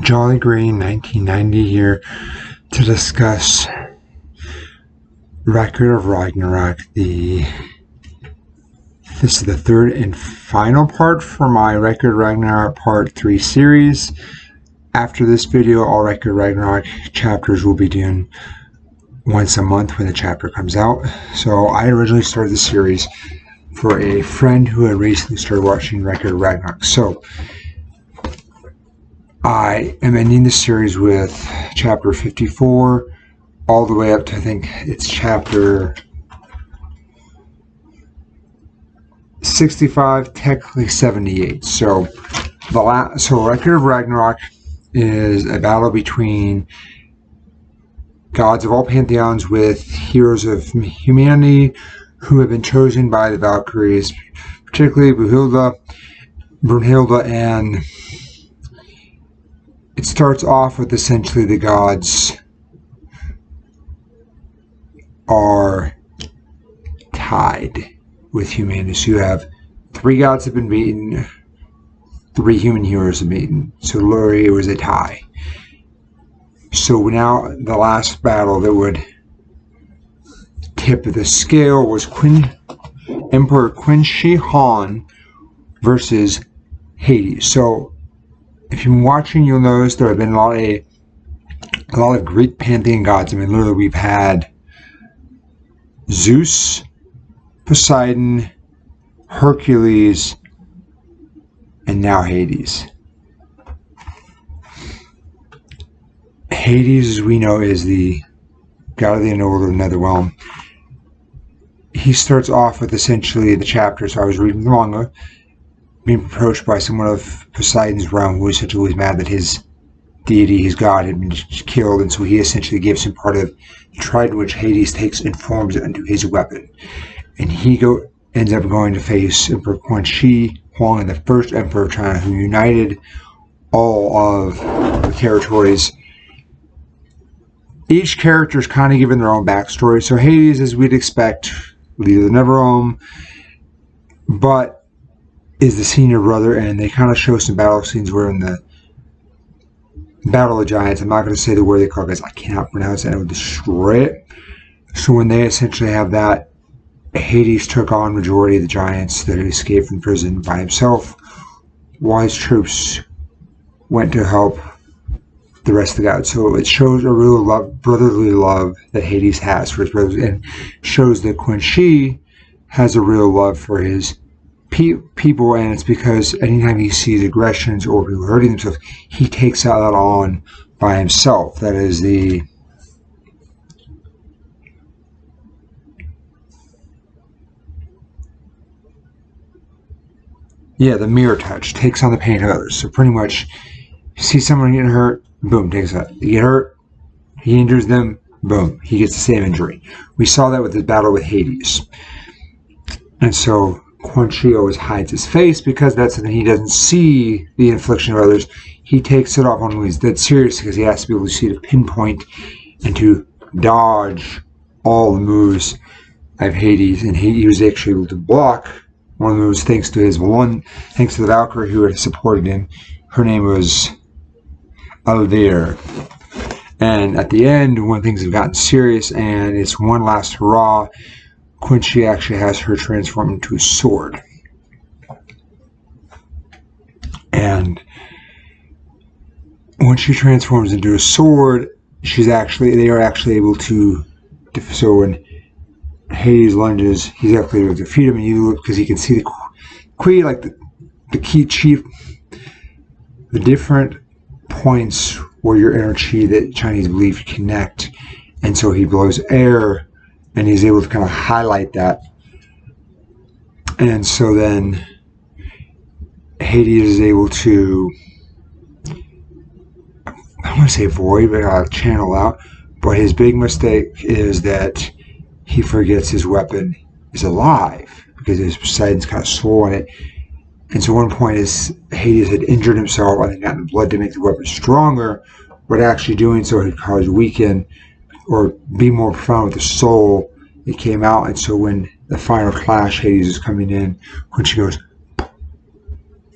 Jolly Green 1990 here to discuss Record of Ragnorak. This is the third and final part for my Record of Ragnorak Part 3 series. After this video, all Record of Ragnorak chapters will be done once a month when the chapter comes out. So I originally started the series for a friend who had recently started watching Record of Ragnorak. So I am ending the series with chapter 54 all the way up to, I think it's chapter 65, technically 78. So Record of Ragnorak is a battle between gods of all pantheons with heroes of humanity who have been chosen by the Valkyries, particularly Brunhilde, and it starts off with essentially the gods are tied with humanity. So you have 3 gods have been beaten, 3 human heroes have been beaten. So literally it was a tie. So now the last battle that would tip the scale was Emperor Qin Shi versus Hades. So if you've been watching, you'll notice there have been a lot of Greek pantheon gods. I mean, literally, we've had Zeus, Poseidon, Hercules, and now Hades. Hades, as we know, is the god of the underworld or netherrealm. He starts off with essentially the chapter. So I was reading the manga, being approached by someone of Poseidon's realm who essentially was mad that his deity, his god, had been killed, and so he essentially gives him part of the trident, which Hades takes and forms it into his weapon. And he ends up going to face Emperor Qin Shi Huang, the first emperor of China, who united all of the territories. Each character is kind of given their own backstory. So Hades, as we'd expect, leader of the netherrealm, but is the senior brother, and they kind of show some battle scenes where in the Battle of Giants, I'm not going to say the word they call it because I cannot pronounce it and it would destroy it. So when they essentially have that, Hades took on majority of the giants that had escaped from prison by himself, while his troops went to help the rest of the gods. So it shows a real brotherly love that Hades has for his brothers, and shows that Qin Shi has a real love for his people, and it's because anytime he sees aggressions or people hurting themselves, he takes that on by himself. That is the mirror touch, takes on the pain of others. So pretty much, you see someone getting hurt, boom, takes that. You get hurt, he injures them, boom, he gets the same injury. We saw that with the battle with Hades. And so Qin Shi always hides his face because that's something he doesn't see the infliction of others. He takes it off on when he's dead serious because he has to be able to see to pinpoint and to dodge all the moves of Hades. And he was actually able to block one of the moves thanks to the Valkyrie who had supported him. Her name was Aldir. And at the end, when things have gotten serious and it's one last hurrah, Qin Shi actually has her transform into a sword. And when she transforms into a sword, they are actually able to, so when Hades lunges, he's actually able to defeat him, and you look because he can see the key chief, the different points where your inner chi that Chinese believe connect, and so he blows air, and he's able to kind of highlight that. And so then Hades is able to, I want to say avoid, but channel out. But his big mistake is that he forgets his weapon is alive because his Poseidon's kind of slow on it. And so one point is Hades had injured himself and gotten blood to make the weapon stronger, but actually doing so had caused weaken or be more profound with the soul. It came out, and so when the final clash, Hades is coming in, when she goes,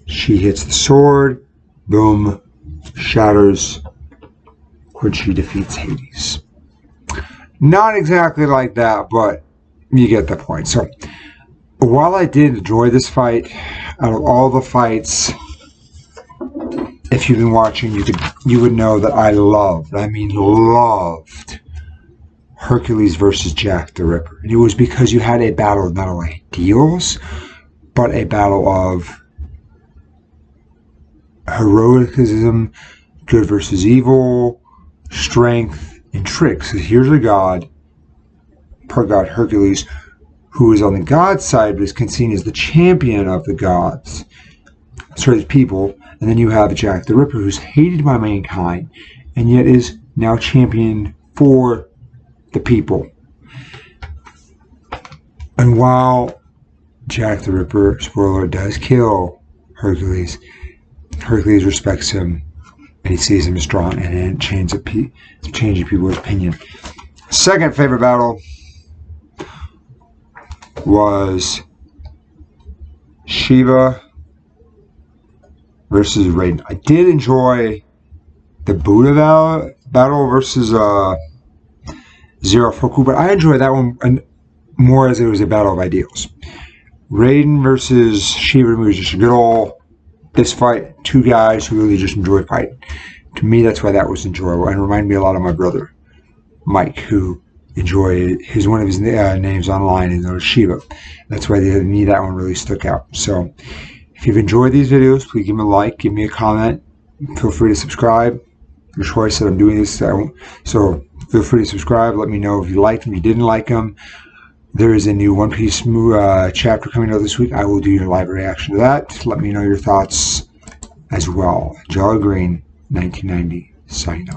she hits the sword, boom, shatters Qin Shi defeats Hades. Not exactly like that, but you get the point. So, while I did enjoy this fight, out of all the fights, if you've been watching, you would know that I loved Hercules versus Jack the Ripper. And it was because you had a battle of not only ideals, but a battle of heroicism, good versus evil, strength, and tricks. So here's a god, part god Hercules, who is on the god side, but is seen as the champion of the gods. Sorry, the people. And then you have Jack the Ripper, who's hated by mankind, and yet is now championed for the people. And while Jack the Ripper, spoiler, does kill Hercules, Hercules respects him, and he sees him as strong, and it changes people's opinion. Second favorite battle was Shiva versus Raiden. I did enjoy the Buddha battle versus Zero Foku, but I enjoyed that one more as it was a battle of ideals. Raiden versus Shiva was just a good old this fight. Two guys who really just enjoy fighting. To me, that's why that was enjoyable, and reminded me a lot of my brother Mike, who enjoyed one of his names online is known as Shiva. That's why to me that one really stuck out. So if you've enjoyed these videos, please give me a like, give me a comment. Feel free to subscribe. Your choice that I'm doing this. So feel free to subscribe. Let me know if you liked them, if you didn't like them. There is a new One Piece chapter coming out this week. I will do a live reaction to that. Let me know your thoughts as well. Jolly Green, 1990, signing off.